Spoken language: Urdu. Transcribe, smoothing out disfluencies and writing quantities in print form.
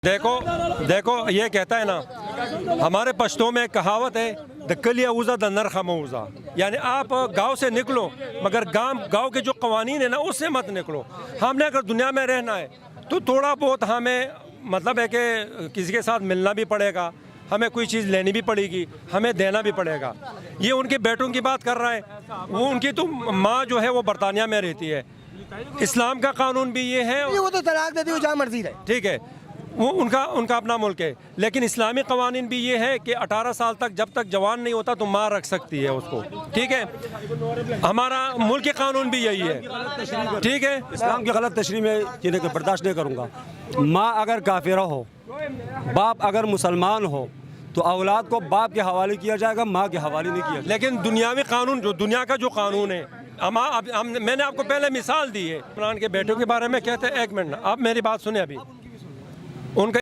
دیکھو دیکھو یہ کہتا ہے نا، ہمارے پشتوں میں کہاوت ہے دکلی اوزا دنر خموزا، یعنی آپ گاؤں سے نکلو مگر گاؤں کے جو قوانین ہیں نا اس سے مت نکلو۔ ہم نے اگر دنیا میں رہنا ہے تو تھوڑا بہت ہمیں مطلب ہے کہ کسی کے ساتھ ملنا بھی پڑے گا، ہمیں کوئی چیز لینی بھی پڑے گی، ہمیں دینا بھی پڑے گا۔ یہ ان کے بیٹوں کی بات کر رہا ہے، وہ ان کی تو ماں جو ہے وہ برطانیہ میں رہتی ہے۔ اسلام کا قانون بھی یہ ہے، وہ تو طلاق دے دی، وہ جہاں مرضی رہے، ٹھیک ہے، وہ ان کا اپنا ملک ہے، لیکن اسلامی قوانین بھی یہ ہے کہ 18 سال تک جب تک جوان نہیں ہوتا تو ماں رکھ سکتی ہے اس کو، ٹھیک ہے۔ ہمارا ملک کے قانون بھی یہی ہے، ٹھیک ہے۔ اسلام کی غلط تشریح میں جنہیں کہ برداشت نہیں کروں گا۔ ماں اگر کافرہ ہو، باپ اگر مسلمان ہو تو اولاد کو باپ کے حوالے کیا جائے گا، ماں کے حوالے نہیں کیا جائے گا۔ لیکن دنیاوی قانون جو دنیا کا جو قانون ہے، میں نے آپ کو پہلے مثال دی ہے عمران کے بیٹوں کے بارے میں کہتے ہیں، ایک منٹ آپ میری بات سنیں ابھی، ان کا